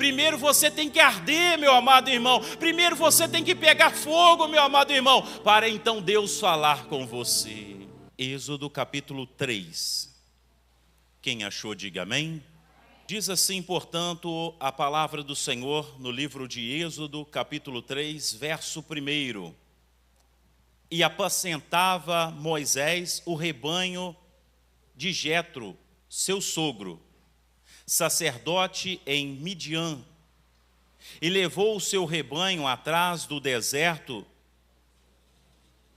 Primeiro você tem que arder, meu amado irmão. Primeiro você tem que pegar fogo, meu amado irmão, para então Deus falar com você. Êxodo capítulo 3. Quem achou, diga amém. Diz assim, portanto, a palavra do Senhor no livro de Êxodo, capítulo 3, verso 1. E apacentava Moisés o rebanho de Jetro, seu sogro, sacerdote em Midian, e levou o seu rebanho atrás do deserto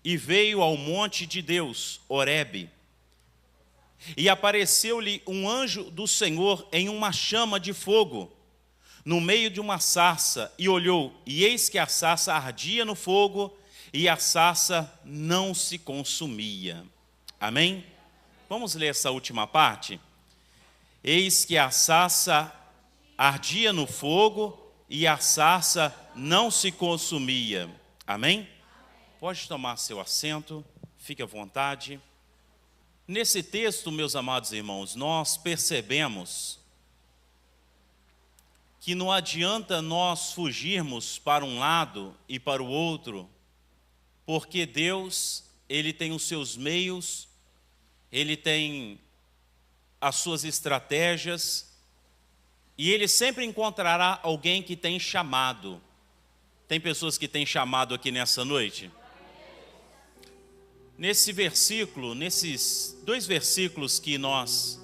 e veio ao monte de Deus, Horebe. E apareceu-lhe um anjo do Senhor em uma chama de fogo, no meio de uma sarça, e olhou, e eis que a sarça ardia no fogo, e a sarça não se consumia. Amém? Vamos ler essa última parte? Eis que a sarça ardia no fogo, e a sarça não se consumia. Amém? Pode tomar seu assento, fique à vontade. Nesse texto, meus amados irmãos, nós percebemos que não adianta nós fugirmos para um lado e para o outro, porque Deus, Ele tem os seus meios, Ele tem as suas estratégias, e Ele sempre encontrará alguém que tem chamado. Tem pessoas que têm chamado aqui nessa noite? Nesse versículo, nesses 2 versículos que nós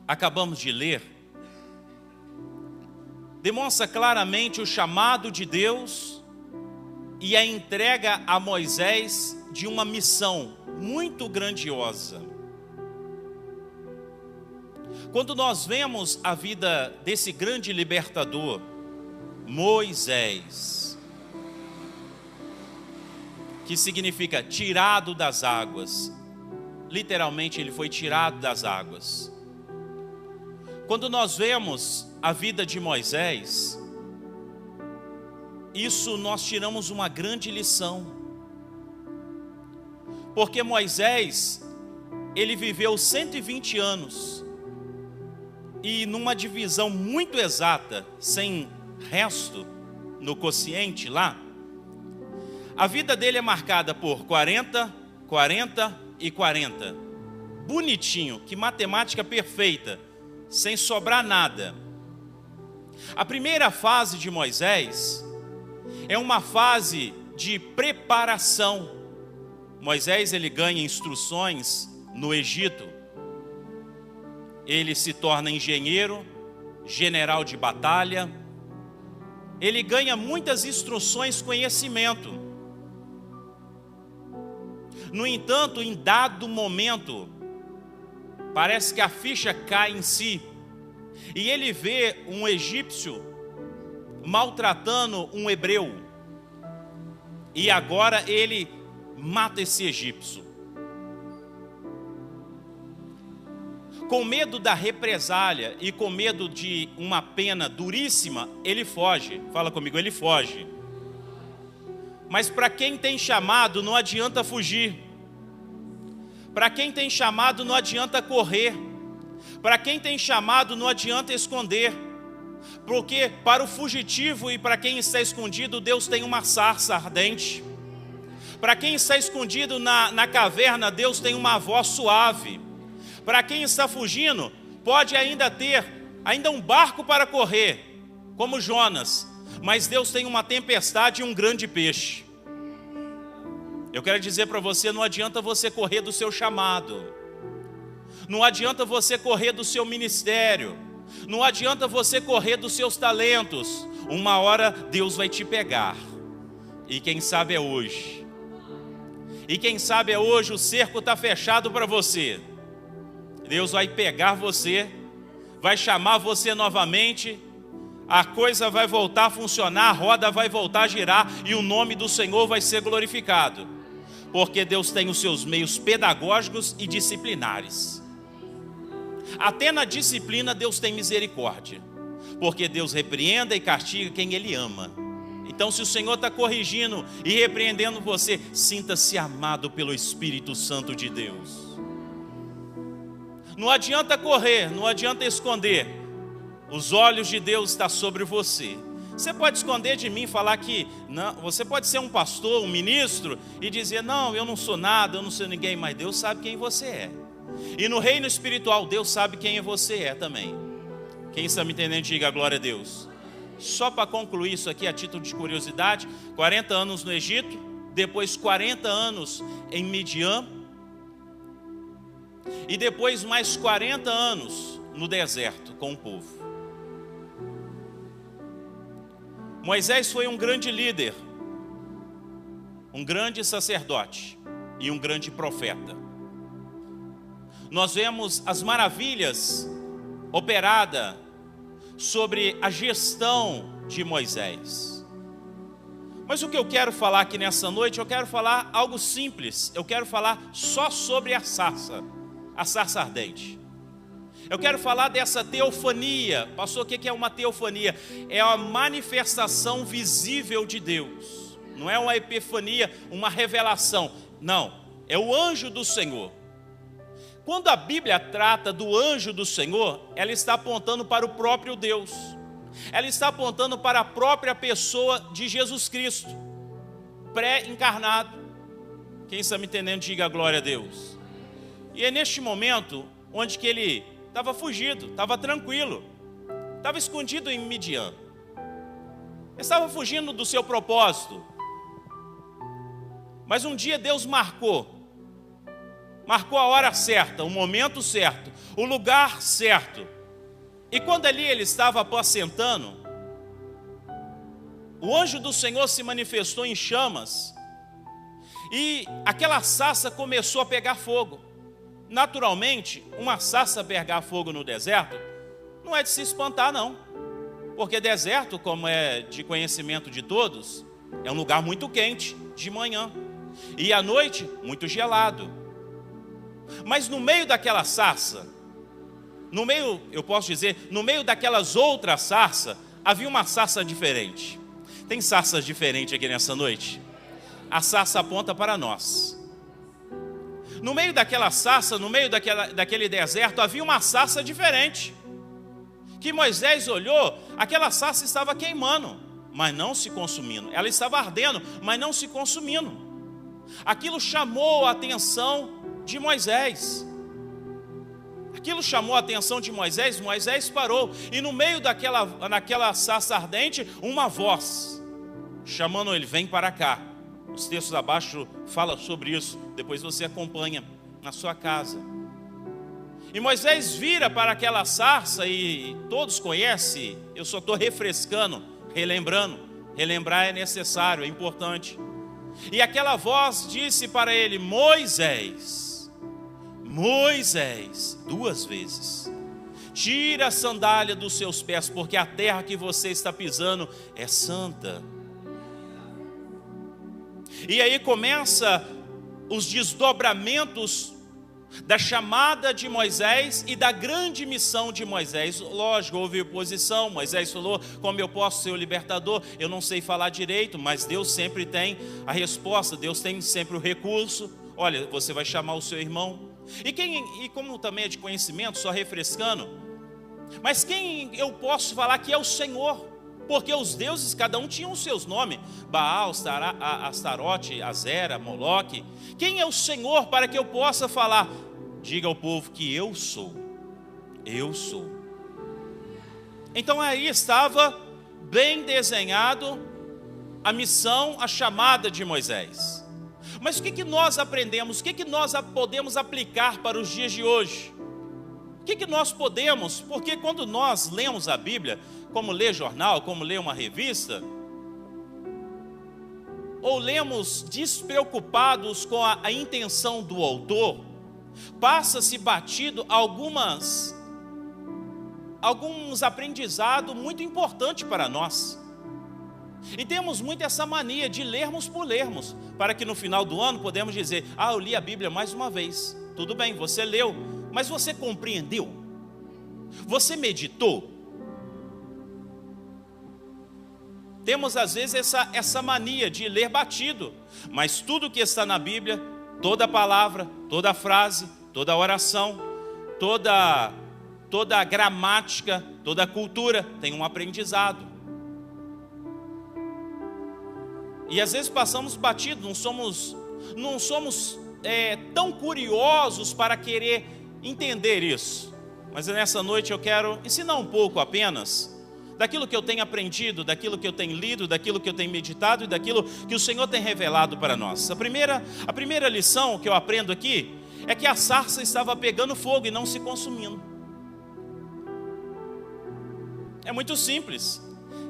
acabamos de ler, demonstra claramente o chamado de Deus e a entrega a Moisés de uma missão muito grandiosa. Quando nós vemos a vida desse grande libertador, Moisés, que significa tirado das águas. Literalmente ele foi tirado das águas. Quando nós vemos a vida de Moisés, isso nós tiramos uma grande lição. Porque Moisés, ele viveu 120 anos, e numa divisão muito exata, sem resto no quociente lá, a vida dele é marcada por 40, 40 e 40. Bonitinho, que matemática perfeita, sem sobrar nada. A primeira fase de Moisés é uma fase de preparação. Moisés, ele ganha instruções no Egito. Ele se torna engenheiro, general de batalha. Ele ganha muitas instruções, conhecimento. No entanto, em dado momento, parece que a ficha cai em si, e ele vê um egípcio maltratando um hebreu, e agora ele mata esse egípcio. Com medo da represália e com medo de uma pena duríssima, ele foge. Fala comigo, ele foge. Mas para quem tem chamado, não adianta fugir. Para quem tem chamado, não adianta correr. Para quem tem chamado, não adianta esconder. Porque para o fugitivo e para quem está escondido, Deus tem uma sarça ardente. Para quem está escondido na caverna, Deus tem uma voz suave. Para quem está fugindo, pode ainda ter um barco para correr, como Jonas. Mas Deus tem uma tempestade e um grande peixe. Eu quero dizer para você, não adianta você correr do seu chamado. Não adianta você correr do seu ministério. Não adianta você correr dos seus talentos. Uma hora Deus vai te pegar. E quem sabe é hoje. E quem sabe é hoje, o cerco está fechado para você. Deus vai pegar você, vai chamar você novamente, a coisa vai voltar a funcionar, a roda vai voltar a girar e o nome do Senhor vai ser glorificado. Porque Deus tem os seus meios pedagógicos e disciplinares. Até na disciplina Deus tem misericórdia. Porque Deus repreenda e castiga quem Ele ama. Então, se o Senhor está corrigindo e repreendendo você, sinta-se amado pelo Espírito Santo de Deus. Não adianta correr, não adianta esconder. Os olhos de Deus estão sobre você. Você pode esconder de mim e falar que não, você pode ser um pastor, um ministro e dizer, não, eu não sou nada, eu não sou ninguém, mas Deus sabe quem você é. E no reino espiritual, Deus sabe quem você é também. Quem está me entendendo, diga glória a Deus. Só para concluir isso aqui, a título de curiosidade, 40 anos no Egito, depois 40 anos em Midian, e depois mais 40 anos no deserto com o povo. Moisés foi um grande líder, um grande sacerdote e um grande profeta. Nós vemos as maravilhas operadas sobre a gestão de Moisés. Mas o que eu quero falar aqui nessa noite, eu quero falar algo simples. Eu quero falar só sobre a sarça ardente. Eu quero falar dessa teofania. Pastor, o que é uma teofania? É a manifestação visível de Deus. Não é uma epifania, uma revelação. Não, é o anjo do Senhor. Quando a Bíblia trata do anjo do Senhor, ela está apontando para o próprio Deus. Ela está apontando para a própria pessoa de Jesus Cristo, pré-encarnado. Quem está me entendendo, diga glória a Deus. E é neste momento onde que ele estava fugido, estava tranquilo, estava escondido em Midian. Ele estava fugindo do seu propósito. Mas um dia Deus marcou a hora certa, o momento certo, o lugar certo. E quando ali ele estava apacentando, o anjo do Senhor se manifestou em chamas, e aquela sarça começou a pegar fogo. Naturalmente, uma sarça pegar fogo no deserto não é de se espantar, não. Porque deserto, como é de conhecimento de todos, é um lugar muito quente de manhã. E à noite, muito gelado. Mas no meio daquela sarça, no meio daquelas outras sarças, havia uma sarça diferente. Tem sarças diferentes aqui nessa noite? A sarça aponta para nós. No meio daquela sarça, no meio daquele deserto, havia uma sarça diferente. Que Moisés olhou, aquela sarça estava queimando, mas não se consumindo. Ela estava ardendo, mas não se consumindo. Aquilo chamou a atenção de Moisés. Moisés parou. E no meio daquela sarça ardente, uma voz chamando ele, vem para cá. Os textos abaixo falam sobre isso. Depois você acompanha na sua casa. E Moisés vira para aquela sarça, e todos conhecem. Eu só estou refrescando, relembrando. Relembrar é necessário, é importante. E aquela voz disse para ele, Moisés, Moisés, 2 vezes. Tira a sandália dos seus pés, porque a terra que você está pisando é santa. E aí começa os desdobramentos da chamada de Moisés e da grande missão de Moisés. Lógico, houve oposição. Moisés falou, como eu posso ser o libertador? Eu não sei falar direito, mas Deus sempre tem a resposta, Deus tem sempre o recurso. Olha, você vai chamar o seu irmão. E como também é de conhecimento, só refrescando, mas quem eu posso falar que é o Senhor? Porque os deuses, cada um tinha os seus nomes. Baal, Astarote, Azera, Moloque. Quem é o Senhor para que eu possa falar? Diga ao povo que eu sou. Eu sou. Então aí estava bem desenhado a missão, a chamada de Moisés. Mas o que nós aprendemos? O que nós podemos aplicar para os dias de hoje? O que nós podemos? Porque quando nós lemos a Bíblia, como ler jornal, como ler uma revista, ou lemos despreocupados com a intenção do autor, passa-se batido alguns aprendizados muito importantes para nós. E temos muito essa mania de lermos por lermos, para que no final do ano podemos dizer, eu li a Bíblia mais uma vez. Tudo bem, você leu, mas você compreendeu? Você meditou? Temos às vezes essa mania de ler batido, mas tudo que está na Bíblia, toda palavra, toda frase, toda oração, toda a gramática, Toda cultura tem um aprendizado. E às vezes passamos batido, não somos tão curiosos para querer entender isso. Mas nessa noite eu quero ensinar um pouco apenas daquilo que eu tenho aprendido, daquilo que eu tenho lido, daquilo que eu tenho meditado e daquilo que o Senhor tem revelado para nós. A primeira lição que eu aprendo aqui é que a sarça estava pegando fogo e não se consumindo. É muito simples.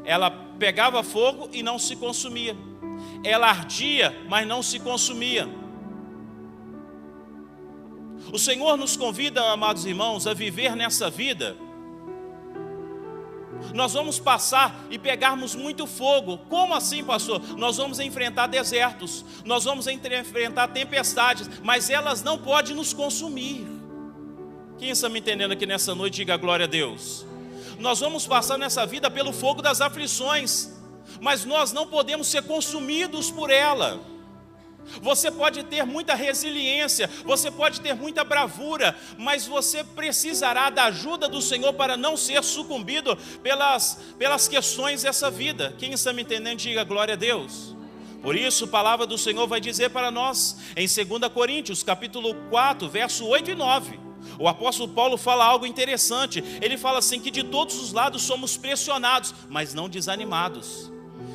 Ela pegava fogo e não se consumia. Ela ardia, mas não se consumia. O Senhor nos convida, amados irmãos, a viver nessa vida. Nós vamos passar e pegarmos muito fogo. Como assim, pastor? Nós vamos enfrentar desertos, nós vamos enfrentar tempestades, mas elas não podem nos consumir. Quem está me entendendo aqui nessa noite, diga glória a Deus. Nós vamos passar nessa vida pelo fogo das aflições, mas nós não podemos ser consumidos por ela. Você pode ter muita resiliência, você pode ter muita bravura, mas você precisará da ajuda do Senhor para não ser sucumbido pelas questões dessa vida. Quem está me entendendo, diga glória a Deus. Por isso a palavra do Senhor vai dizer para nós em 2 Coríntios capítulo 4, verso 8 e 9. O apóstolo Paulo fala algo interessante. Ele fala assim que de todos os lados somos pressionados, mas não desanimados.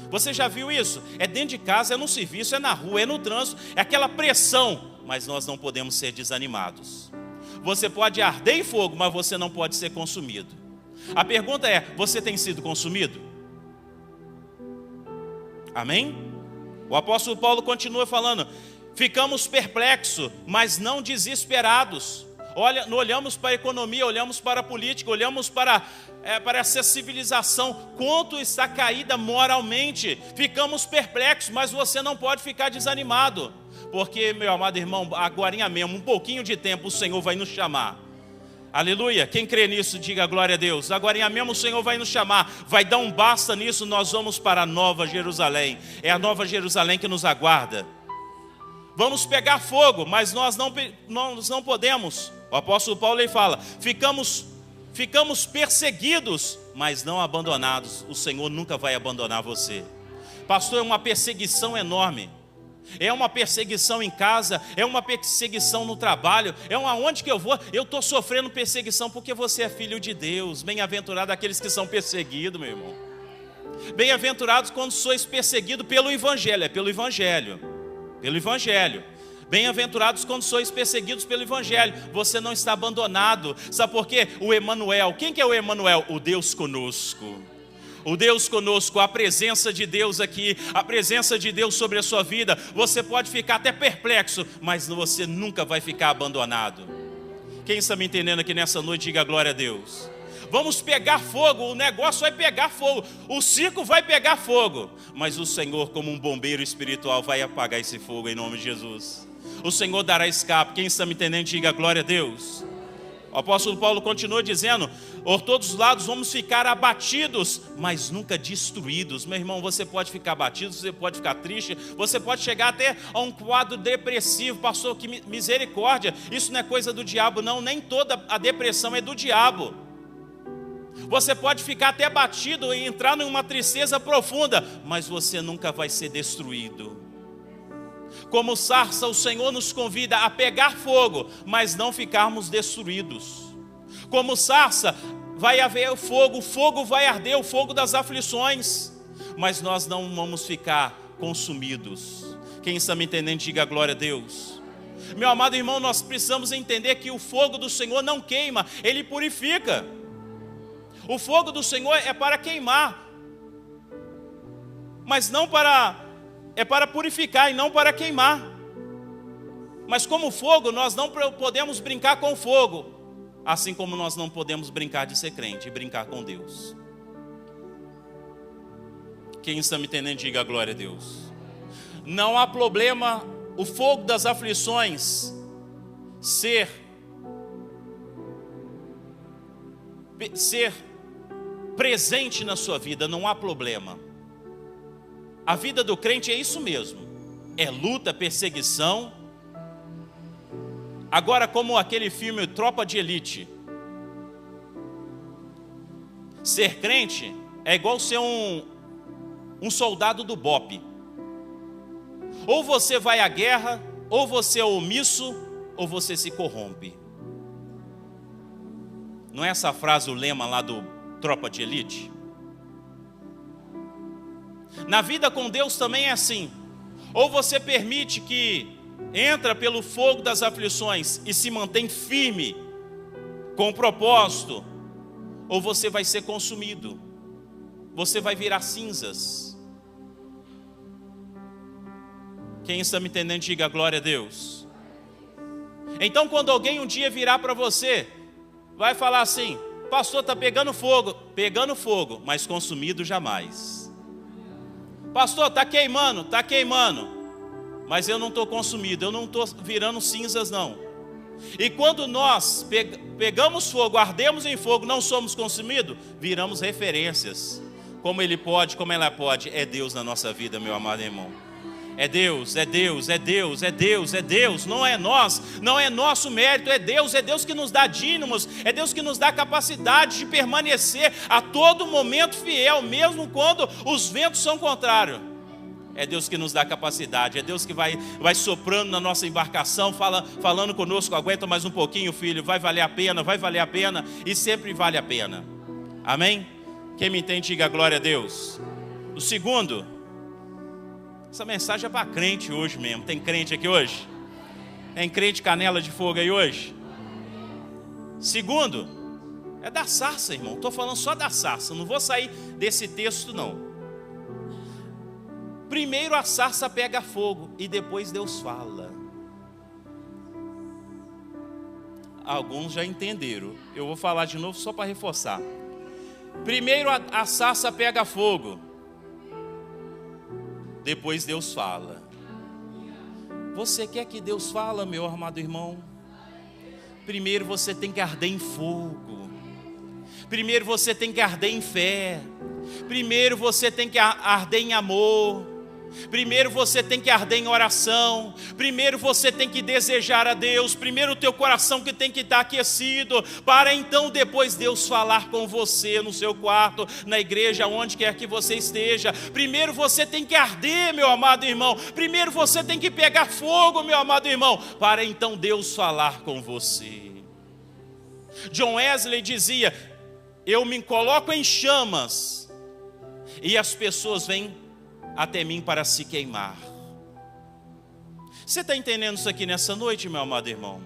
Você já viu isso? É dentro de casa, é no serviço, é na rua, é no trânsito, é aquela pressão, mas nós não podemos ser desanimados. Você pode arder em fogo, mas você não pode ser consumido. A pergunta é, você tem sido consumido? Amém? O apóstolo Paulo continua falando, ficamos perplexos, mas não desesperados. Olhamos para a economia, olhamos para a política, olhamos para essa civilização, quanto está caída moralmente. Ficamos perplexos, mas você não pode ficar desanimado, porque, meu amado irmão, agorinha mesmo, um pouquinho de tempo o Senhor vai nos chamar. Aleluia, quem crê nisso, diga glória a Deus. Agorinha mesmo o Senhor vai nos chamar, vai dar um basta nisso, nós vamos para a Nova Jerusalém. É a Nova Jerusalém que nos aguarda. Vamos pegar fogo, mas nós não podemos. O apóstolo Paulo ele fala, ficamos perseguidos, mas não abandonados. O Senhor nunca vai abandonar você. Pastor, é uma perseguição enorme. É uma perseguição em casa, é uma perseguição no trabalho, aonde que eu vou, eu estou sofrendo perseguição porque você é filho de Deus. Bem-aventurado aqueles que são perseguidos, meu irmão. Bem-aventurados quando sois perseguidos pelo Evangelho, pelo Evangelho. Bem-aventurados quando sois perseguidos pelo Evangelho. Você não está abandonado. Sabe por quê? O Emanuel. Quem que é o Emanuel? O Deus conosco. O Deus conosco, a presença de Deus aqui, a presença de Deus sobre a sua vida. Você pode ficar até perplexo, mas você nunca vai ficar abandonado. Quem está me entendendo aqui nessa noite, diga glória a Deus. Vamos pegar fogo, o negócio vai pegar fogo, o circo vai pegar fogo, mas o Senhor, como um bombeiro espiritual, vai apagar esse fogo em nome de Jesus. O Senhor dará escape. Quem está me entendendo, diga glória a Deus. O apóstolo Paulo continua dizendo, por todos os lados vamos ficar abatidos, mas nunca destruídos. Meu irmão, você pode ficar abatido, você pode ficar triste, você pode chegar até a um quadro depressivo. Pastor, que misericórdia, isso não é coisa do diabo não, nem toda a depressão é do diabo. Você pode ficar até abatido e entrar numa tristeza profunda, mas você nunca vai ser destruído. Como sarça, o Senhor nos convida a pegar fogo, mas não ficarmos destruídos. Como sarça, vai haver o fogo vai arder, o fogo das aflições, mas nós não vamos ficar consumidos. Quem está me entendendo, diga glória a Deus. Meu amado irmão, nós precisamos entender que o fogo do Senhor não queima, ele purifica. O fogo do Senhor é para queimar, mas não é para purificar e não para queimar. Mas como fogo, nós não podemos brincar com fogo, assim como nós não podemos brincar de ser crente e brincar com Deus. Quem está me entendendo, diga glória a Deus. Não há problema o fogo das aflições ser presente na sua vida, não há problema. A vida do crente é isso mesmo, é luta, perseguição. Agora, como aquele filme Tropa de Elite, Ser crente é igual ser um soldado do BOPE. Ou você vai à guerra, ou você é omisso, ou você se corrompe. Não é essa frase o lema lá do Tropa de Elite? Na vida com Deus também é assim. Ou você permite que entra pelo fogo das aflições e se mantém firme com o propósito, ou você vai ser consumido. Você vai virar cinzas. Quem está me entendendo, diga glória a Deus. Então quando alguém um dia virar para você, vai falar assim: pastor, está pegando fogo, mas consumido jamais. Pastor, está queimando, mas eu não estou consumido, eu não estou virando cinzas não. E quando nós pegamos fogo, ardemos em fogo, não somos consumidos, viramos referências. Como ele pode, como ela pode, é Deus na nossa vida, meu amado irmão. É Deus, é Deus, é Deus, é Deus, é Deus, não é nós, não é nosso mérito, é Deus que nos dá dínamos, é Deus que nos dá capacidade de permanecer a todo momento fiel, mesmo quando os ventos são contrários. É Deus que nos dá capacidade, é Deus que vai soprando na nossa embarcação, falando conosco: aguenta mais um pouquinho, filho, vai valer a pena, e sempre vale a pena. Amém? Quem me entende, diga glória a Deus. O segundo, essa mensagem é para crente hoje mesmo. Tem crente aqui hoje? Tem crente canela de fogo aí hoje? Segundo, é da sarça, irmão. Estou falando só da sarça, não vou sair desse texto não. Primeiro a sarça pega fogo e depois Deus fala. Alguns já entenderam. Eu vou falar de novo só para reforçar. Primeiro a sarça pega fogo, depois Deus fala. Você quer que Deus fale, meu amado irmão? Primeiro você tem que arder em fogo. Primeiro você tem que arder em fé. Primeiro você tem que arder em amor. Primeiro você tem que arder em oração. Primeiro você tem que desejar a Deus. Primeiro o teu coração que tem que estar aquecido, para então depois Deus falar com você no seu quarto, na igreja, onde quer que você esteja. Primeiro você tem que arder, meu amado irmão. Primeiro você tem que pegar fogo, meu amado irmão, para então Deus falar com você. John Wesley dizia: eu me coloco em chamas e as pessoas vêm até mim para se queimar. Você está entendendo isso aqui nessa noite, meu amado irmão?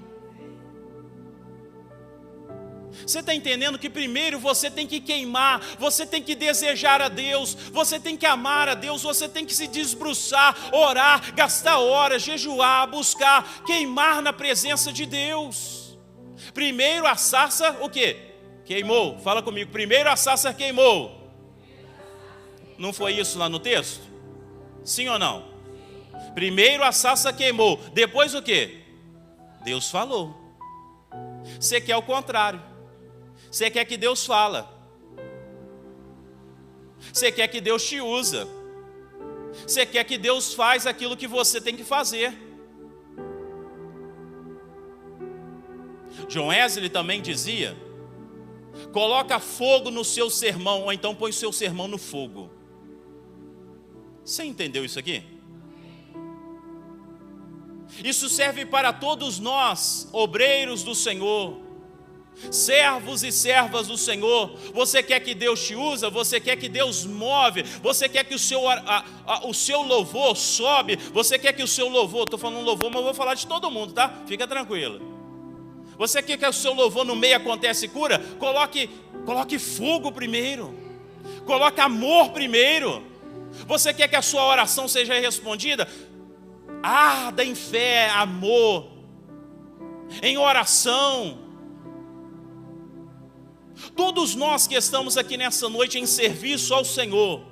Você está entendendo que primeiro você tem que queimar, você tem que desejar a Deus, você tem que amar a Deus, você tem que se desbruçar, orar, gastar horas, jejuar, buscar, queimar na presença de Deus. Primeiro a sarça, o quê? Queimou. Fala comigo, primeiro a sarça queimou. Não foi isso lá no texto? Sim ou não? Primeiro a sarça queimou, depois o quê? Deus falou. Você quer o contrário. Você quer que Deus fala. Você quer que Deus te usa. Você quer que Deus faz aquilo que você tem que fazer. John Wesley também dizia: coloca fogo no seu sermão, ou então põe o seu sermão no fogo. Você entendeu isso aqui? Isso serve para todos nós, obreiros do Senhor, servos e servas do Senhor. Você quer que Deus te usa? Você quer que Deus move? Você quer que o seu louvor sobe? Você quer que o seu louvor, estou falando louvor, mas eu vou falar de todo mundo, tá? Fica tranquilo. Você quer que o seu louvor no meio acontece cura? Coloque fogo primeiro. Coloque amor primeiro. Você quer que a sua oração seja respondida? Arda em fé, amor, em oração. Todos nós que estamos aqui nessa noite em serviço ao Senhor,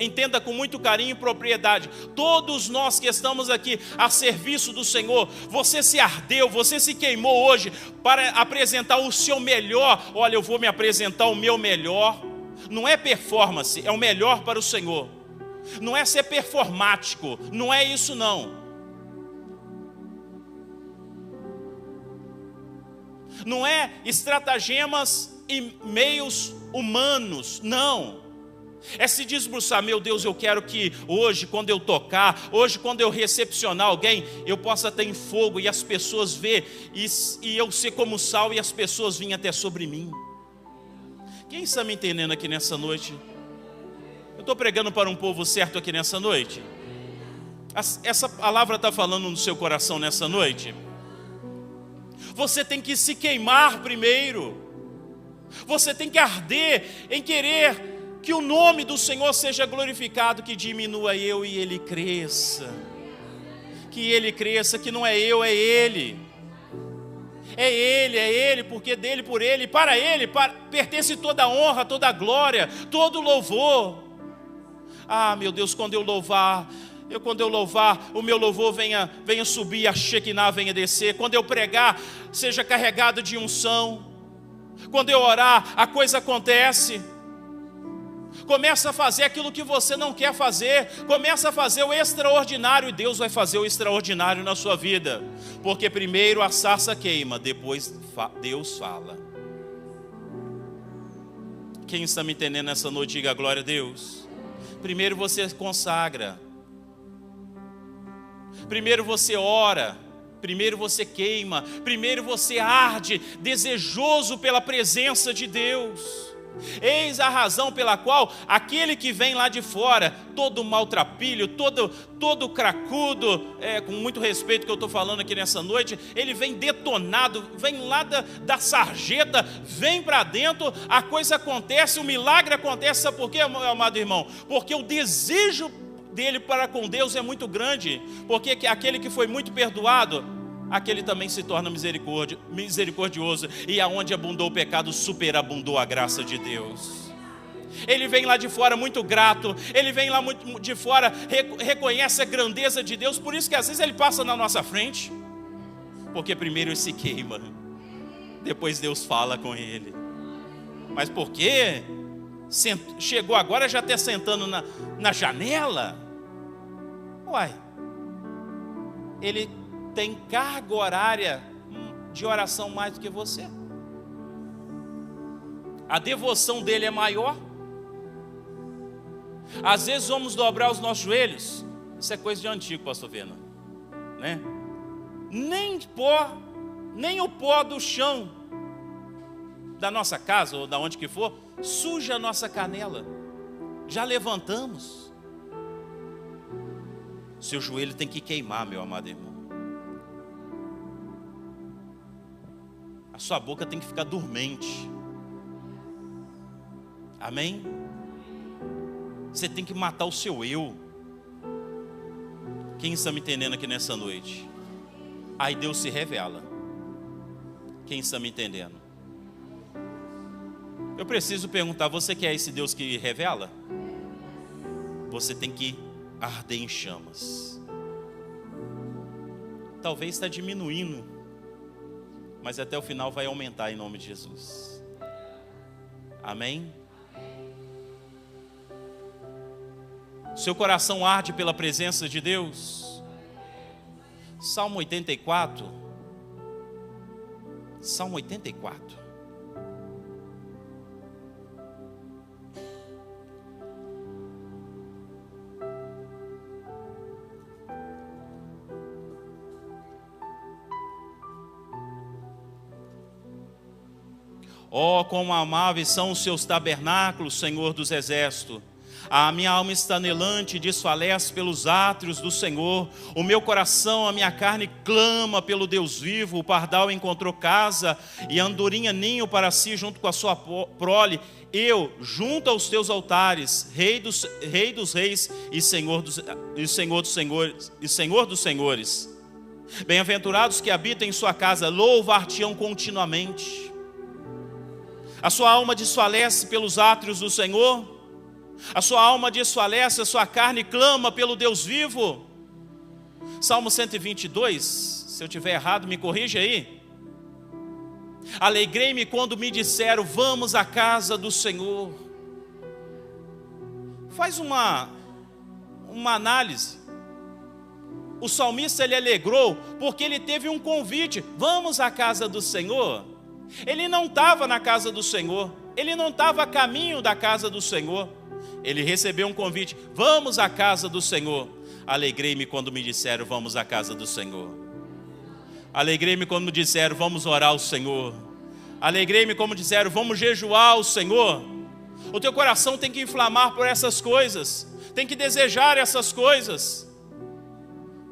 entenda com muito carinho e propriedade, todos nós que estamos aqui a serviço do Senhor, você se ardeu, você se queimou hoje para apresentar o seu melhor. Olha, eu vou me apresentar o meu melhor. Não é performance, é o melhor para o Senhor. Não é ser performático, não é isso não. Não é estratagemas e meios humanos, não. É se desbruçar, meu Deus, eu quero que hoje, quando eu tocar, hoje, quando eu recepcionar alguém, eu possa ter em fogo e as pessoas ver, e eu ser como sal e as pessoas virem até sobre mim. Quem está me entendendo aqui nessa noite? Eu estou pregando para um povo certo aqui nessa noite? Essa palavra está falando no seu coração nessa noite? Você tem que se queimar primeiro. Você tem que arder em querer que o nome do Senhor seja glorificado, que diminua eu e Ele cresça. Que Ele cresça, que não é eu, é Ele. É Ele, porque dele, por Ele, para Ele pertence toda a honra, toda a glória, todo o louvor. Ah, meu Deus, quando eu louvar, o meu louvor venha subir, a Shekinah venha descer. Quando eu pregar, seja carregado de unção. Quando eu orar, a coisa acontece. Começa a fazer aquilo que você não quer fazer. Começa a fazer o extraordinário, e Deus vai fazer o extraordinário na sua vida. Porque primeiro a sarça queima, depois Deus fala. Quem está me entendendo nessa noite, diga glória a Deus. Primeiro você consagra. Primeiro você ora. Primeiro você queima. Primeiro você arde, desejoso pela presença de Deus. Eis a razão pela qual aquele que vem lá de fora, todo maltrapilho, todo cracudo, com muito respeito que eu estou falando aqui nessa noite, ele vem detonado, vem lá da sarjeta, vem para dentro, a coisa acontece, o milagre acontece. Sabe por quê, meu amado irmão? Porque o desejo dele para com Deus é muito grande. Porque aquele que foi muito perdoado, aquele também se torna misericordioso. E aonde abundou o pecado, superabundou a graça de Deus. Ele vem lá de fora muito grato. Ele vem lá muito de fora, reconhece a grandeza de Deus. Por isso que às vezes ele passa na nossa frente. Porque primeiro ele se queima, depois Deus fala com ele. Mas por quê? Chegou agora já até sentando na janela? Uai, ele tem carga horária de oração mais do que você. A devoção dele é maior. Às vezes vamos dobrar os nossos joelhos. Isso é coisa de antigo, pastor Vena, né? Nem o pó do chão da nossa casa ou da onde que for suja a nossa canela. Já levantamos. Seu joelho tem que queimar, meu amado irmão. A sua boca tem que ficar dormente. Amém? Você tem que matar o seu eu. Quem está me entendendo aqui nessa noite? Aí Deus se revela. Quem está me entendendo? Eu preciso perguntar, você quer esse Deus que revela? Você tem que arder em chamas. Talvez está diminuindo, mas até o final vai aumentar em nome de Jesus. Amém? Seu coração arde pela presença de Deus? Salmo 84. Salmo 84. Oh, quão amáveis são os seus tabernáculos, Senhor dos exércitos. A minha alma está anelante e desfalece pelos átrios do Senhor. O meu coração, a minha carne clama pelo Deus vivo. O pardal encontrou casa e a andorinha ninho para si junto com a sua prole. Eu, junto aos teus altares, Rei dos reis e Senhor dos senhores. Bem-aventurados que habitam em sua casa, louvar-te-ão continuamente. A sua alma desfalece pelos átrios do Senhor. A sua alma desfalece, a sua carne clama pelo Deus vivo. Salmo 122, se eu estiver errado, me corrija aí. Alegrei-me quando me disseram, vamos à casa do Senhor. Faz uma análise. O salmista ele alegrou porque ele teve um convite. Vamos à casa do Senhor. Ele não estava na casa do Senhor, ele não estava a caminho da casa do Senhor. Ele recebeu um convite: vamos à casa do Senhor. Alegrei-me quando me disseram: vamos à casa do Senhor. Alegrei-me quando me disseram: vamos orar ao Senhor. Alegrei-me como disseram: vamos jejuar ao Senhor. O teu coração tem que inflamar por essas coisas, tem que desejar essas coisas,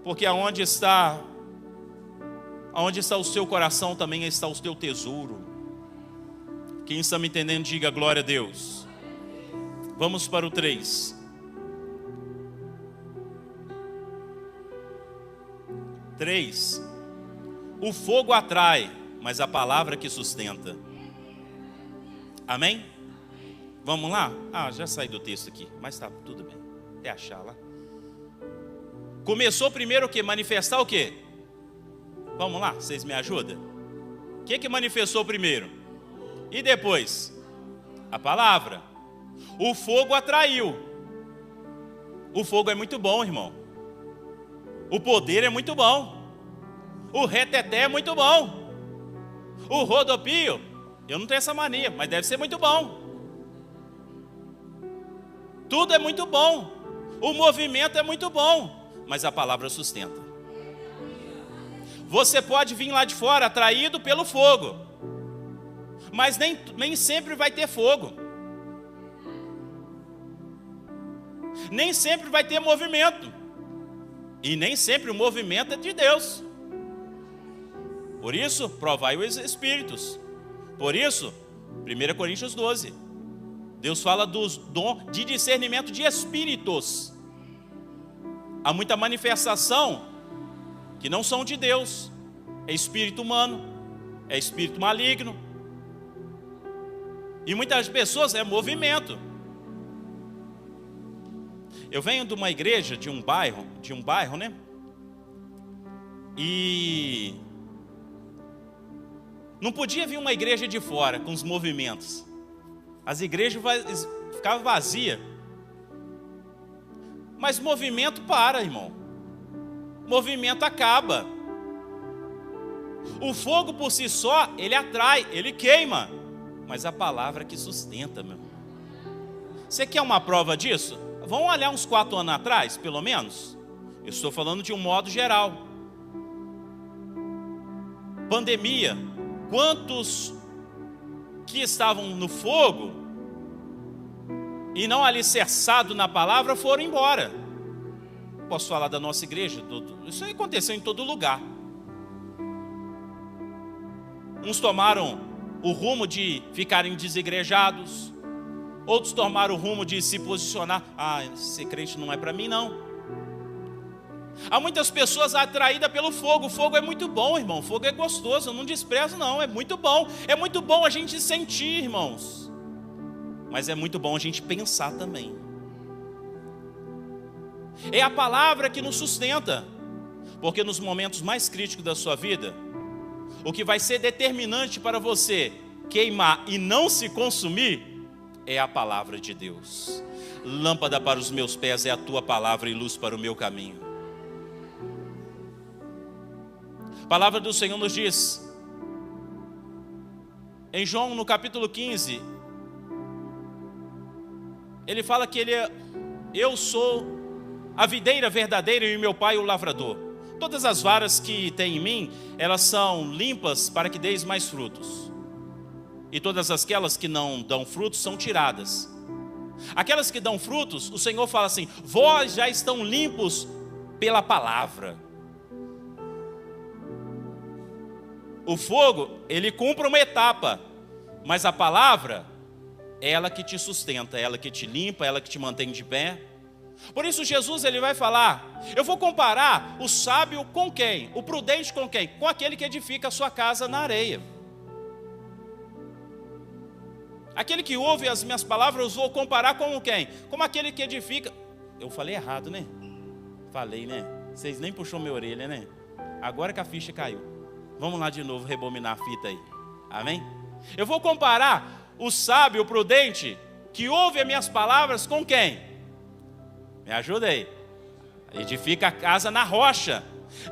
porque aonde está o seu coração, também está o teu tesouro. Quem está me entendendo, diga glória a Deus. Vamos para o 3. 3. O fogo atrai, mas a palavra que sustenta. Amém? Vamos lá? Já saí do texto aqui, mas está tudo bem. Até achar lá. Começou primeiro o quê? Manifestar o quê? Vamos lá, vocês me ajudam? O que manifestou primeiro? E depois? A palavra. O fogo atraiu. O fogo é muito bom, irmão. O poder é muito bom. O reteté é muito bom. O rodopio, eu não tenho essa mania, mas deve ser muito bom. Tudo é muito bom. O movimento é muito bom, mas a palavra sustenta. Você pode vir lá de fora atraído pelo fogo, mas nem sempre vai ter fogo. Nem sempre vai ter movimento. E nem sempre o movimento é de Deus. Por isso, provai os espíritos. Por isso, 1 Coríntios 12. Deus fala dos dons de discernimento de espíritos. Há muita manifestação que não são de Deus. É espírito humano, é espírito maligno. E muitas pessoas é movimento. Eu venho de uma igreja, de um bairro, né? E não podia vir uma igreja de fora com os movimentos. As igrejas ficavam vazias. Mas movimento para, irmão. Movimento acaba. O fogo por si só, ele atrai, ele queima. Mas a palavra que sustenta, meu. Você quer uma prova disso? Vamos olhar uns 4 anos atrás, pelo menos. Eu estou falando de um modo geral. Pandemia. Quantos que estavam no fogo e não alicerçados na palavra foram embora? Posso falar da nossa igreja? Isso aconteceu em todo lugar. Uns tomaram o rumo de ficarem desigrejados. Outros tomaram o rumo de se posicionar. Ser crente não é para mim, não. Há muitas pessoas atraídas pelo fogo. O fogo é muito bom, irmão. O fogo é gostoso, eu não desprezo, não. É muito bom. É muito bom a gente sentir, irmãos. Mas é muito bom a gente pensar também. É a palavra que nos sustenta. Porque nos momentos mais críticos da sua vida, o que vai ser determinante para você queimar e não se consumir é a palavra de Deus. Lâmpada para os meus pés é a tua palavra e luz para o meu caminho. A palavra do Senhor nos diz, em João no capítulo 15, ele fala que eu sou a videira verdadeira e meu pai o lavrador. Todas as varas que tem em mim, elas são limpas para que deis mais frutos. E todas aquelas que não dão frutos são tiradas. Aquelas que dão frutos, o Senhor fala assim: vós já estão limpos pela palavra. O fogo, ele cumpre uma etapa, mas a palavra é ela que te sustenta, é ela que te limpa, é ela que te mantém de pé. Por isso Jesus, ele vai falar: eu vou comparar o sábio com quem? O prudente com quem? Com aquele que edifica a sua casa na areia. Aquele que ouve as minhas palavras, eu vou comparar com quem? Como aquele que edifica. Eu falei errado, né? Falei, né? Vocês nem puxou minha orelha, né? Agora que a ficha caiu. Vamos lá de novo rebobinar a fita aí. Amém? Eu vou comparar o sábio, o prudente, que ouve as minhas palavras com quem? Me ajuda aí. Edifica a casa na rocha.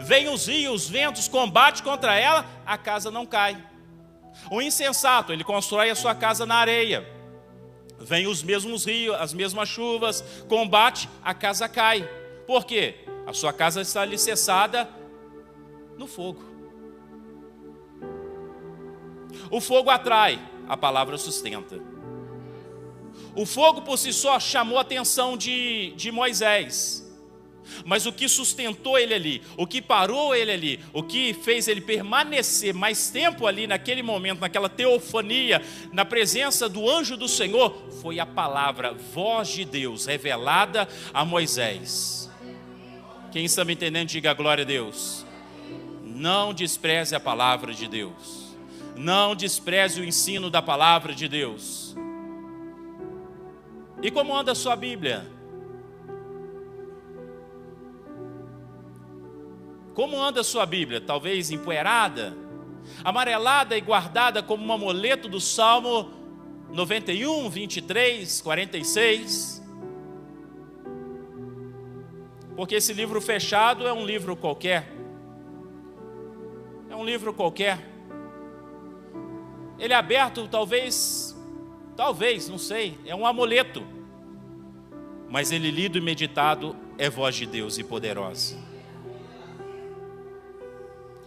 Vem os rios, os ventos, combate contra ela, a casa não cai. O insensato, ele constrói a sua casa na areia. Vem os mesmos rios, as mesmas chuvas, combate, a casa cai. Por quê? A sua casa está alicerçada no fogo. O fogo atrai, a palavra sustenta. O fogo por si só chamou a atenção de Moisés. Mas o que sustentou ele ali, o que parou ele ali, o que fez ele permanecer mais tempo ali naquele momento, naquela teofania, na presença do anjo do Senhor, foi a palavra, voz de Deus, revelada a Moisés. Quem está me entendendo, diga glória a Deus. Não despreze a palavra de Deus. Não despreze o ensino da palavra de Deus. E como anda a sua Bíblia? Como anda a sua Bíblia? Talvez empoeirada, amarelada e guardada como um amuleto do Salmo 91, 23, 46. Porque esse livro fechado é um livro qualquer. É um livro qualquer. Ele é aberto, talvez, não sei, é um amuleto. Mas ele lido e meditado é voz de Deus e poderosa.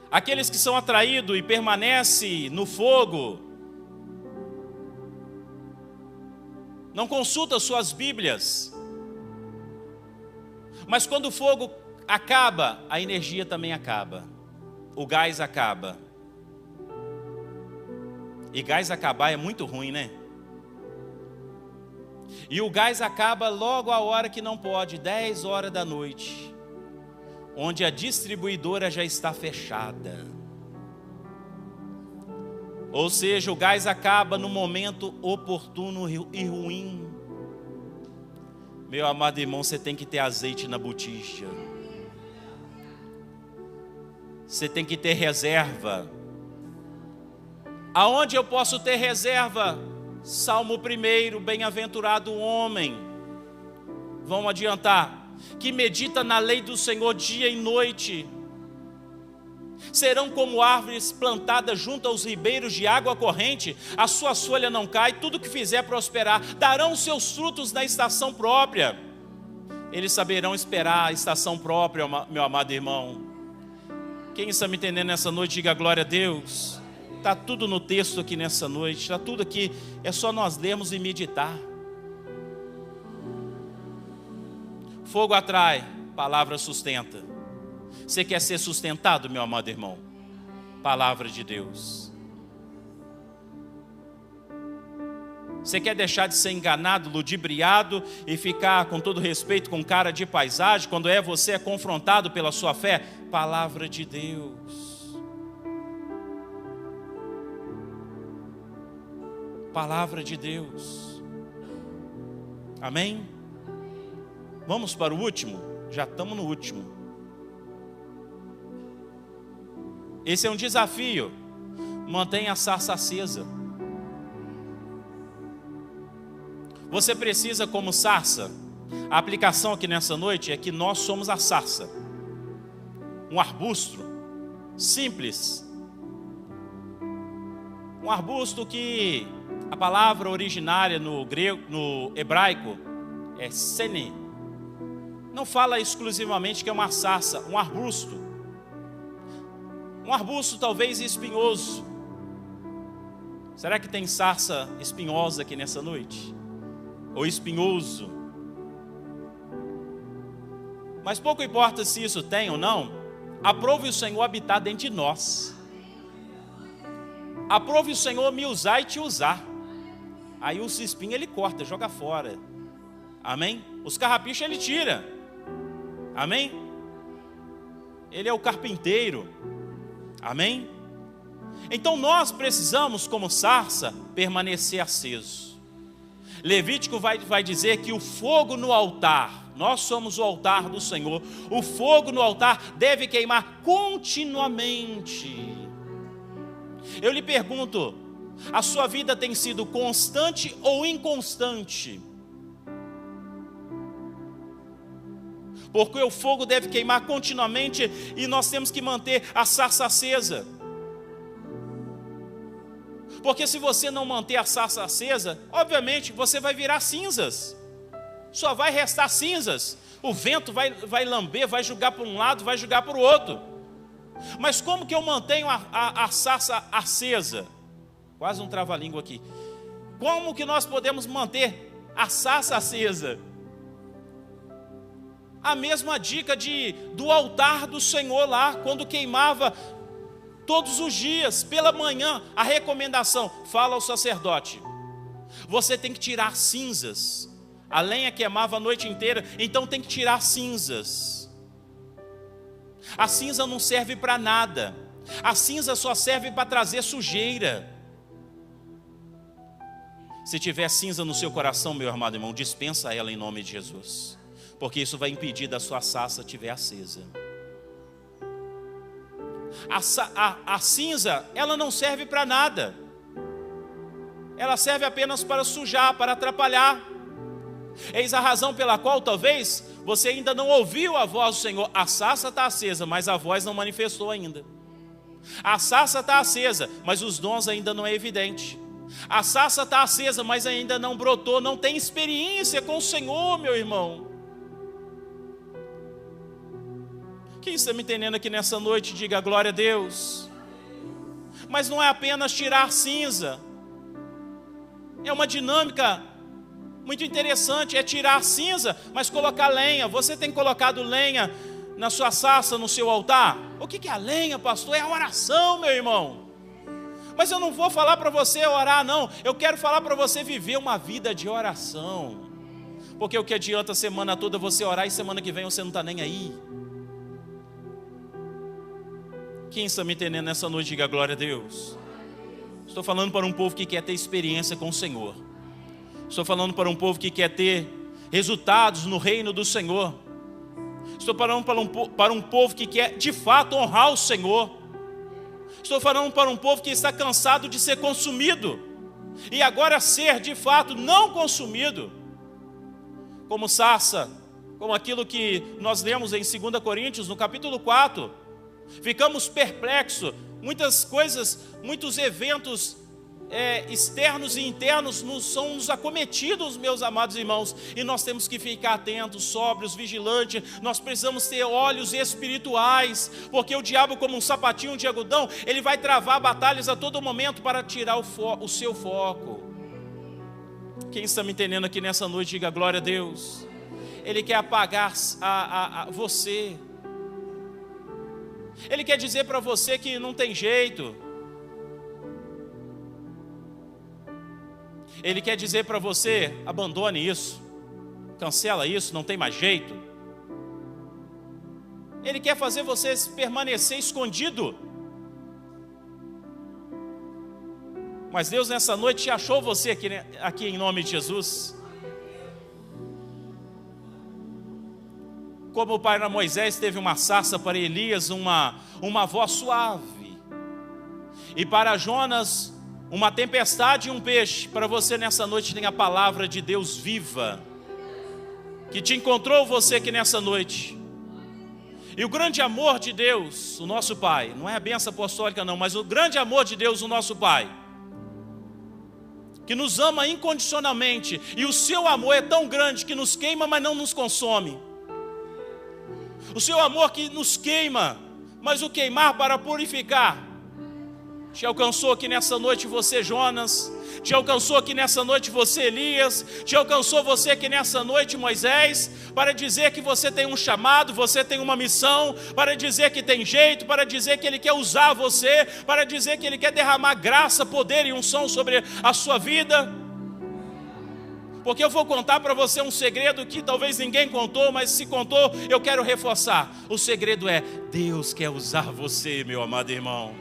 Aqueles que são atraídos e permanecem no fogo, não consultam suas Bíblias. Mas quando o fogo acaba, a energia também acaba. O gás acaba. E gás acabar é muito ruim, né? E o gás acaba logo a hora que não pode, 10 horas da noite. Onde a distribuidora já está fechada. Ou seja, o gás acaba no momento oportuno e ruim. Meu amado irmão, você tem que ter azeite na botija. Você tem que ter reserva. Aonde eu posso ter reserva? Salmo 1, bem-aventurado o homem. Vamos adiantar. Que medita na lei do Senhor dia e noite. Serão como árvores plantadas junto aos ribeiros de água corrente, a sua folha não cai, tudo que fizer prosperar, darão seus frutos na estação própria. Eles saberão esperar a estação própria, meu amado irmão. Quem está me entendendo nessa noite, diga glória a Deus. Está tudo no texto aqui nessa noite, está tudo aqui, é só nós lermos e meditar. Fogo atrai, palavra sustenta. Você quer ser sustentado, meu amado irmão? Palavra de Deus. Você quer deixar de ser enganado, ludibriado e ficar, com todo respeito, com cara de paisagem, quando você é confrontado pela sua fé? Palavra de Deus. Palavra de Deus. Amém? Vamos para o último? Já estamos no último. Esse é um desafio. Mantenha a sarça acesa. Você precisa, como sarça, a aplicação aqui nessa noite é que nós somos a sarça. Um arbusto simples. Um arbusto que a palavra originária no grego, no hebraico, é sene. Não fala exclusivamente que é uma sarça, um arbusto. Um arbusto talvez espinhoso. Será que tem sarça espinhosa aqui nessa noite? Ou espinhoso? Mas pouco importa se isso tem ou não. Aprove o Senhor habitar dentro de nós. Aprove o Senhor me usar e te usar. Aí os espinhos ele corta, joga fora. Amém? Os carrapichos ele tira. Amém? Ele é o carpinteiro. Amém? Então nós precisamos, como sarça, permanecer aceso. Levítico vai dizer que o fogo no altar, nós somos o altar do Senhor, o fogo no altar deve queimar continuamente. Eu lhe pergunto, a sua vida tem sido constante ou inconstante? Porque o fogo deve queimar continuamente e nós temos que manter a sarça acesa. Porque se você não manter a sarça acesa, obviamente você vai virar cinzas. Só vai restar cinzas. O vento vai lamber, vai jogar para um lado, vai jogar para o outro. Mas como que eu mantenho a sarça acesa? Quase um trava-língua aqui. Como que nós podemos manter a sarça acesa? A mesma dica do altar do Senhor lá, quando queimava todos os dias, pela manhã, a recomendação, fala ao sacerdote: você tem que tirar cinzas. A lenha queimava a noite inteira, então tem que tirar cinzas. A cinza não serve para nada. A cinza só serve para trazer sujeira. Se tiver cinza no seu coração, meu amado irmão, dispensa ela em nome de Jesus, porque isso vai impedir da sua sarça estiver acesa. A cinza, ela não serve para nada. Ela serve apenas para sujar, para atrapalhar. Eis a razão pela qual talvez você ainda não ouviu a voz do Senhor. A sarça está acesa, mas a voz não manifestou ainda. A sarça está acesa, mas os dons ainda não é evidente. A sarça está acesa, mas ainda não brotou, não tem experiência com o Senhor, meu irmão. Quem está me entendendo aqui nessa noite, diga glória a Deus. Mas não é apenas tirar cinza. É uma dinâmica muito interessante, é tirar cinza, mas colocar lenha. Você tem colocado lenha na sua sarça, no seu altar? O que é a lenha, pastor? É a oração, meu irmão. Mas eu não vou falar para você orar, não. Eu quero falar para você viver uma vida de oração. Porque o que adianta a semana toda você orar e semana que vem você não está nem aí? Quem está me entendendo nessa noite, diga glória a Deus. Estou falando para um povo que quer ter experiência com o Senhor. Estou falando para um povo que quer ter resultados no reino do Senhor. Estou falando para um povo que quer de fato honrar o Senhor. Estou falando para um povo que está cansado de ser consumido e agora ser de fato não consumido. Como sarça, como aquilo que nós lemos em 2 Coríntios, no capítulo 4. Ficamos perplexos, muitas coisas, muitos eventos externos e internos nos acometidos, meus amados irmãos, e nós temos que ficar atentos, sóbrios, vigilantes. Nós precisamos ter olhos espirituais, porque o diabo, como um sapatinho de algodão, ele vai travar batalhas a todo momento para tirar o seu foco. Quem está me entendendo aqui nessa noite, diga glória a Deus. Ele quer apagar você. Ele quer dizer para você que não tem jeito. Ele quer dizer para você: abandone isso, cancela isso, não tem mais jeito. Ele quer fazer você permanecer escondido. Mas Deus nessa noite achou você aqui em nome de Jesus. Como para Moisés teve uma sarça, para Elias uma voz suave, e para Jonas uma tempestade e um peixe, para você nessa noite tem a palavra de Deus viva, que te encontrou você aqui nessa noite. E o grande amor de Deus, o nosso Pai, não é a bênção apostólica não, mas o grande amor de Deus, o nosso Pai, que nos ama incondicionalmente, e o seu amor é tão grande que nos queima, mas não nos consome. O seu amor que nos queima, mas o queimar para purificar. Te alcançou aqui nessa noite você, Jonas. Te alcançou aqui nessa noite você, Elias. Te alcançou você aqui nessa noite, Moisés, para dizer que você tem um chamado, você tem uma missão, para dizer que tem jeito, para dizer que Ele quer usar você, para dizer que Ele quer derramar graça, poder e unção sobre a sua vida. Porque eu vou contar para você um segredo que talvez ninguém contou, mas se contou, eu quero reforçar. O segredo é: Deus quer usar você, meu amado irmão.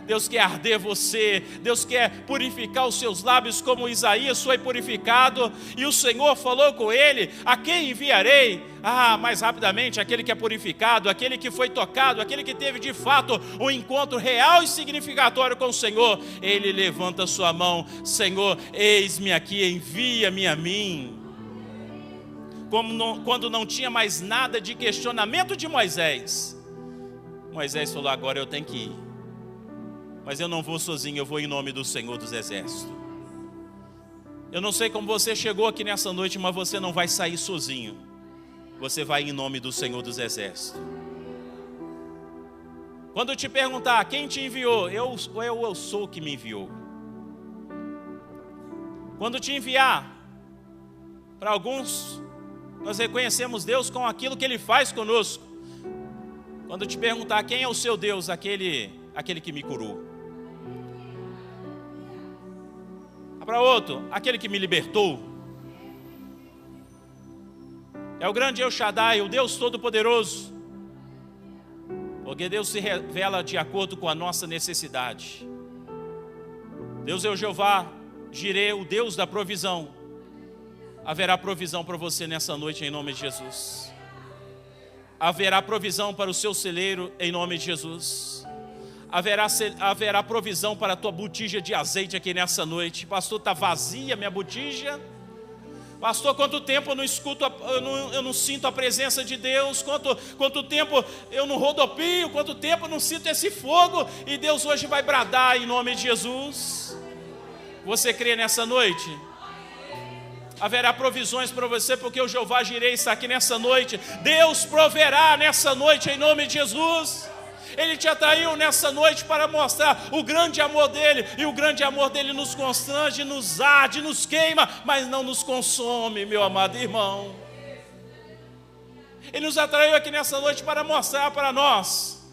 Deus quer arder você, Deus quer purificar os seus lábios como Isaías foi purificado, e o Senhor falou com ele: a quem enviarei? Mais rapidamente, aquele que é purificado, aquele que foi tocado, aquele que teve de fato um encontro real e significatório com o Senhor. Ele levanta a sua mão: Senhor, eis-me aqui, envia-me a mim. Quando não tinha mais nada de questionamento de Moisés, Moisés falou: agora eu tenho que ir. Mas eu não vou sozinho, eu vou em nome do Senhor dos Exércitos. Eu não sei como você chegou aqui nessa noite, mas você não vai sair sozinho. Você vai em nome do Senhor dos Exércitos. Quando te perguntar quem te enviou, eu sou o que me enviou. Quando te enviar, para alguns, nós reconhecemos Deus com aquilo que Ele faz conosco. Quando te perguntar quem é o seu Deus, aquele que me curou. Para outro, aquele que me libertou. É o grande El Shaddai, o Deus Todo-Poderoso. Porque Deus se revela de acordo com a nossa necessidade. Deus é o Jeová Jireh, o Deus da provisão. Haverá provisão para você nessa noite em nome de Jesus. Haverá provisão para o seu celeiro em nome de Jesus. Haverá provisão para a tua botija de azeite aqui nessa noite. Pastor, está vazia minha botija? Pastor, quanto tempo eu não escuto, eu não sinto a presença de Deus? Quanto tempo eu não rodopio? Quanto tempo eu não sinto esse fogo? E Deus hoje vai bradar em nome de Jesus. Você crê nessa noite? Haverá provisões para você, porque o Jeová Jireh está aqui nessa noite. Deus proverá nessa noite em nome de Jesus. Ele te atraiu nessa noite para mostrar o grande amor dele. E o grande amor dele nos constrange, nos arde, nos queima, mas não nos consome, meu amado irmão. Ele nos atraiu aqui nessa noite para mostrar para nós,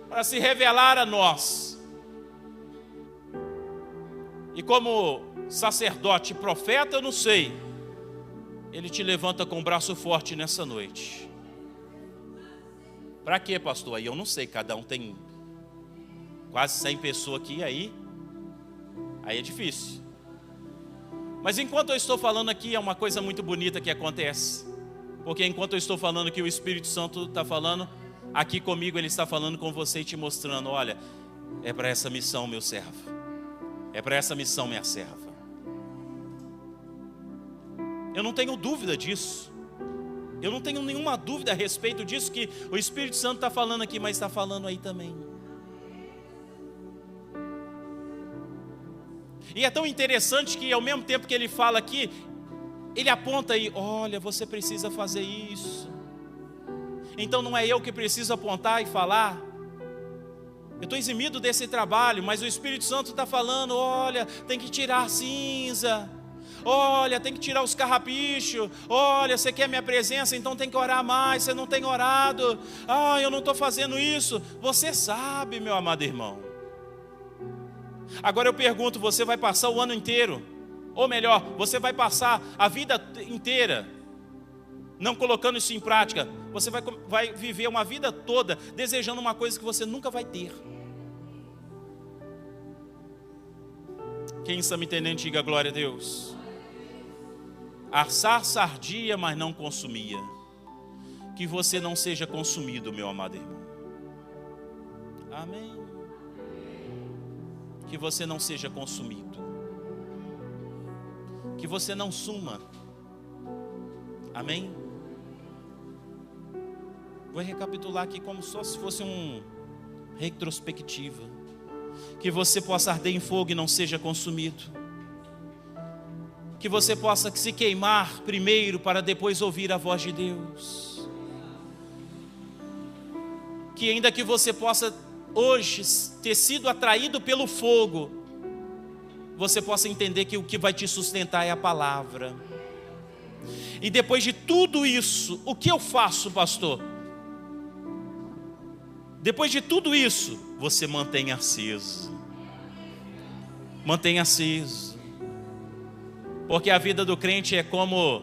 para se revelar a nós. E como sacerdote, profeta, eu não sei, Ele te levanta com o braço forte nessa noite. Para quê, pastor? Aí eu não sei, cada um tem quase 100 pessoas aqui, aí é difícil. Mas enquanto eu estou falando aqui, é uma coisa muito bonita que acontece. Porque enquanto eu estou falando que o Espírito Santo está falando, aqui comigo Ele está falando com você e te mostrando, olha, é para essa missão, meu servo. É para essa missão, minha serva. Eu não tenho dúvida disso. Eu não tenho nenhuma dúvida a respeito disso, que o Espírito Santo está falando aqui, mas está falando aí também. E é tão interessante que ao mesmo tempo que Ele fala aqui, Ele aponta aí, olha, você precisa fazer isso. Então não é eu que preciso apontar e falar. Eu estou eximido desse trabalho, mas o Espírito Santo está falando, olha, tem que tirar cinza. Olha, tem que tirar os carrapichos. Olha, você quer minha presença, então tem que orar mais. Você não tem orado. Eu não estou fazendo isso. Você sabe, meu amado irmão. Agora eu pergunto, você vai passar o ano inteiro, ou melhor, você vai passar a vida inteira não colocando isso em prática? Você vai viver uma vida toda desejando uma coisa que você nunca vai ter. Quem está me entendendo, diga glória a Deus. A sarça ardia, mas não consumia. Que você não seja consumido, meu amado irmão. Amém. Que você não seja consumido. Que você não suma. Amém. Vou recapitular aqui como só se fosse retrospectiva. Que você possa arder em fogo e não seja consumido. Que você possa se queimar primeiro para depois ouvir a voz de Deus. Que ainda que você possa hoje ter sido atraído pelo fogo, você possa entender que o que vai te sustentar é a palavra. E depois de tudo isso, o que eu faço, pastor? Depois de tudo isso, você mantém aceso. Mantenha aceso. Porque a vida do crente é como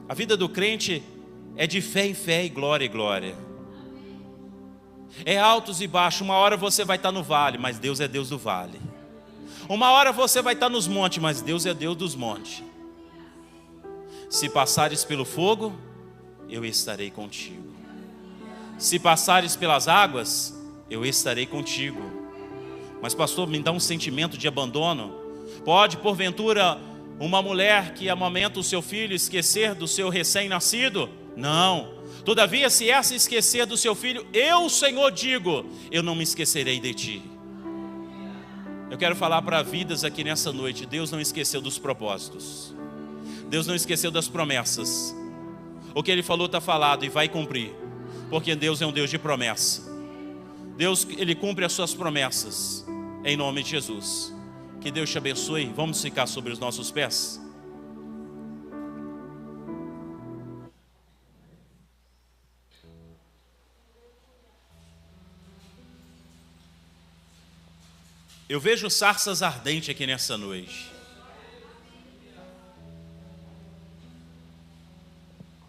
a vida do crente é de fé em fé e glória em glória. É altos e baixos. Uma hora você vai estar no vale, mas Deus é Deus do vale. Uma hora você vai estar nos montes, mas Deus é Deus dos montes. Se passares pelo fogo, eu estarei contigo. Se passares pelas águas, eu estarei contigo. Mas pastor, me dá um sentimento de abandono. Pode, porventura, uma mulher que amamenta o seu filho esquecer do seu recém-nascido? Não. Todavia, se essa esquecer do seu filho, eu, Senhor, digo, eu não me esquecerei de ti. Eu quero falar para vidas aqui nessa noite, Deus não esqueceu dos propósitos. Deus não esqueceu das promessas. O que Ele falou está falado e vai cumprir. Porque Deus é um Deus de promessa. Deus, Ele cumpre as suas promessas. Em nome de Jesus. Que Deus te abençoe. Vamos ficar sobre os nossos pés. Eu vejo sarças ardentes aqui nessa noite.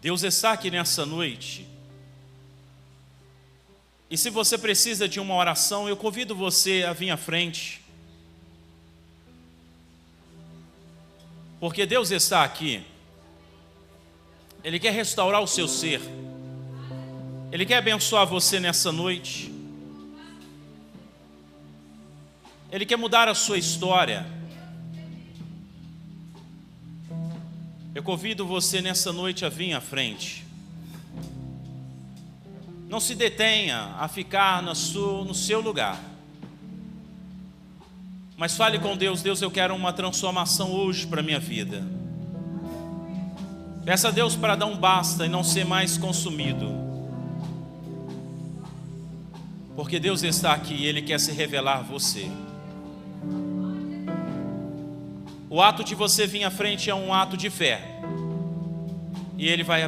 Deus está aqui nessa noite. E se você precisa de uma oração, eu convido você a vir à frente. Porque Deus está aqui. Ele quer restaurar o seu ser. Ele quer abençoar você nessa noite. Ele quer mudar a sua história. Eu convido você nessa noite a vir à frente. Não se detenha a ficar no seu lugar. Mas fale com Deus. Deus, eu quero uma transformação hoje para a minha vida. Peça a Deus para dar um basta e não ser mais consumido. Porque Deus está aqui e Ele quer se revelar a você. O ato de você vir à frente é um ato de fé. E Ele vai